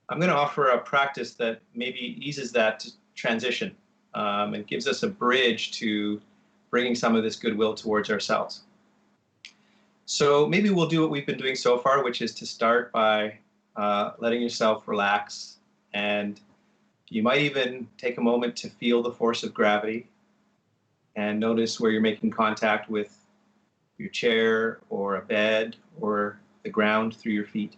I'm going to offer a practice that maybe eases that transition and gives us a bridge to bringing some of this goodwill towards ourselves. So maybe we'll do what we've been doing so far, which is to start by letting yourself relax. And you might even take a moment to feel the force of gravity and notice where you're making contact with your chair or a bed or the ground through your feet.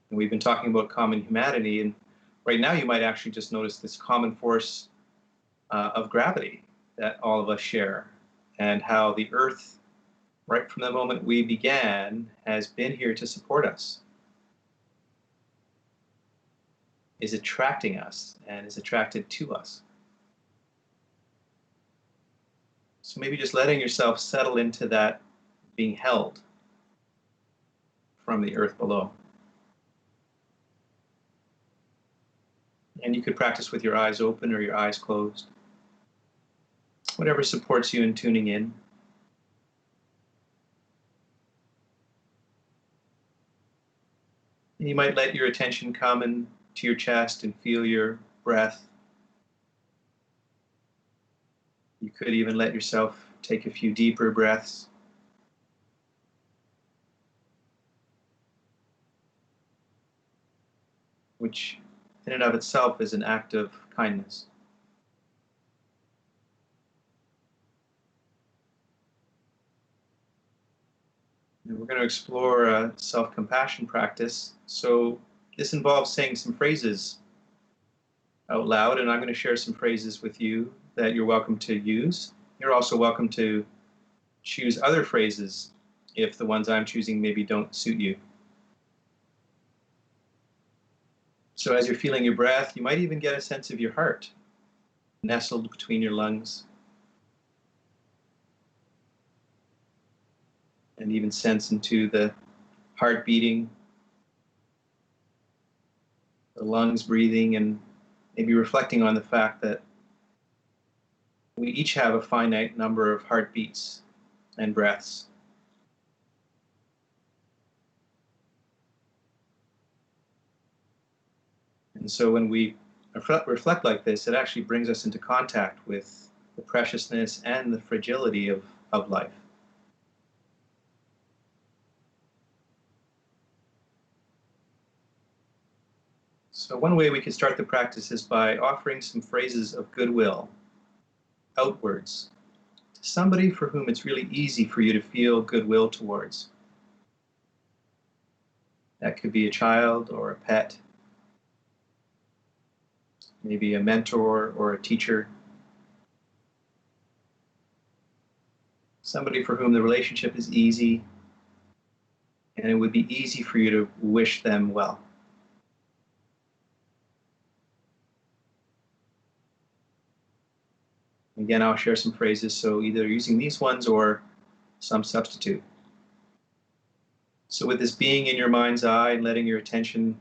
And we've been talking about common humanity, and right now you might actually just notice this common force of gravity that all of us share, and how the earth, right from the moment we began, has been here to support us, is attracting us, and is attracted to us. So maybe just letting yourself settle into that being held from the earth below. And you could practice with your eyes open or your eyes closed. Whatever supports you in tuning in. And you might let your attention come into your chest and feel your breath. You could even let yourself take a few deeper breaths. Which in and of itself is an act of kindness. And we're going to explore a self-compassion practice. So this involves saying some phrases out loud, and I'm going to share some phrases with you that you're welcome to use. You're also welcome to choose other phrases if the ones I'm choosing maybe don't suit you. So as you're feeling your breath, you might even get a sense of your heart nestled between your lungs, and even sense into the heart beating, the lungs breathing, and maybe reflecting on the fact that we each have a finite number of heartbeats and breaths. And so when we reflect like this, it actually brings us into contact with the preciousness and the fragility of life. So one way we could start the practice is by offering some phrases of goodwill outwards to somebody for whom it's really easy for you to feel goodwill towards. That could be a child or a pet, maybe a mentor or a teacher, somebody for whom the relationship is easy and it would be easy for you to wish them well. Again, I'll share some phrases, so either using these ones or some substitute. So with this being in your mind's eye and letting your attention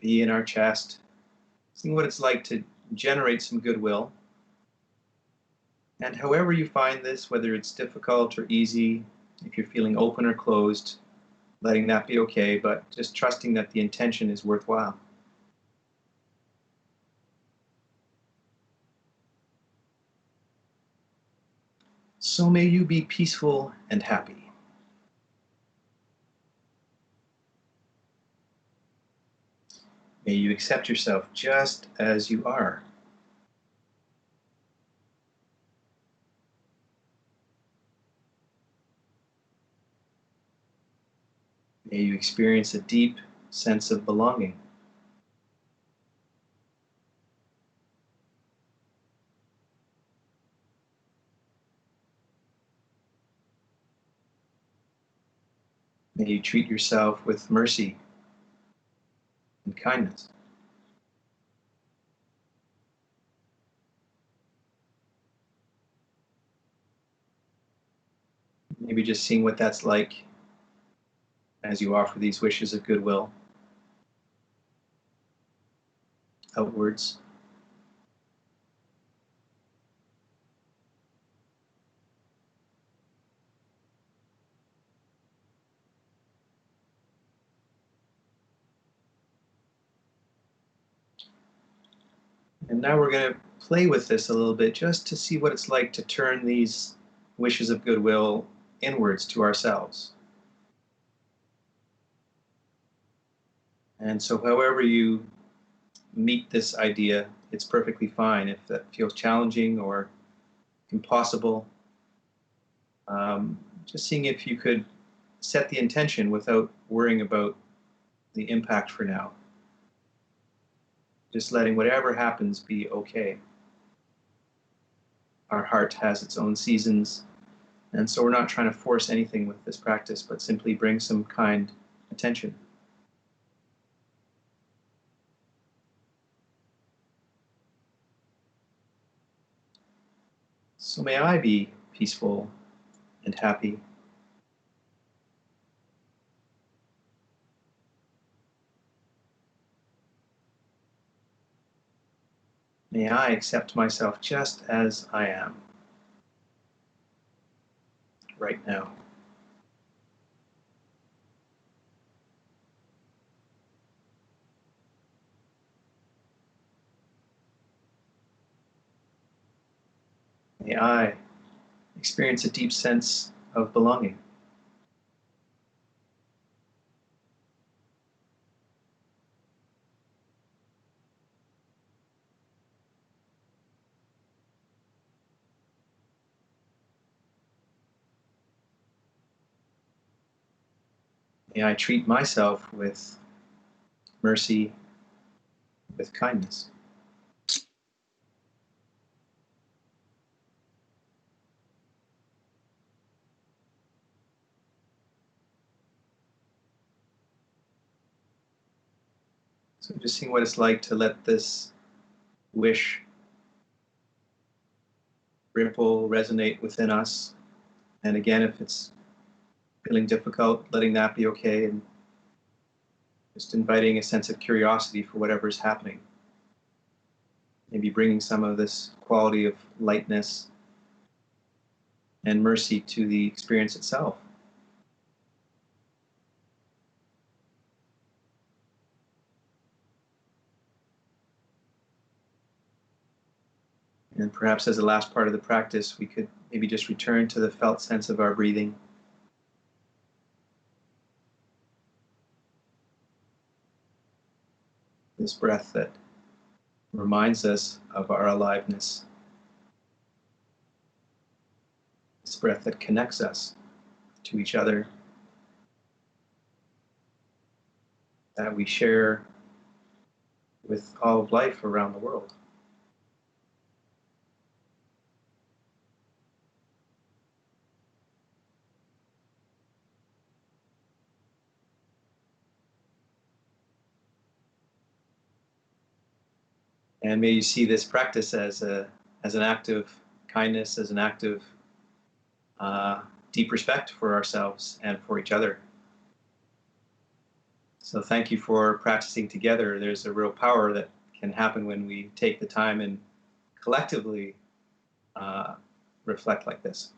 be in our chest, seeing what it's like to generate some goodwill. And however you find this, whether it's difficult or easy, if you're feeling open or closed, letting that be okay, but just trusting that the intention is worthwhile. So may you be peaceful and happy. May you accept yourself just as you are. May you experience a deep sense of belonging. May you treat yourself with mercy and kindness. Maybe just seeing what that's like as you offer these wishes of goodwill outwards. And now we're going to play with this a little bit just to see what it's like to turn these wishes of goodwill inwards to ourselves. And so, however you meet this idea, it's perfectly fine. If that feels challenging or impossible, just seeing if you could set the intention without worrying about the impact for now. Just letting whatever happens be okay. Our heart has its own seasons, and so we're not trying to force anything with this practice, but simply bring some kind attention. So may I be peaceful and happy. May I accept myself just as I am right now. May I experience a deep sense of belonging. May I treat myself with mercy, with kindness. So just seeing what it's like to let this wish ripple, resonate within us. And again, if it's feeling difficult, letting that be okay, and just inviting a sense of curiosity for whatever's happening. Maybe bringing some of this quality of lightness and mercy to the experience itself. And perhaps as the last part of the practice, we could maybe just return to the felt sense of our breathing. This breath that reminds us of our aliveness. This breath that connects us to each other, that we share with all of life around the world. And may you see this practice as an act of kindness, as an act of deep respect for ourselves and for each other. So thank you for practicing together. There's a real power that can happen when we take the time and collectively reflect like this.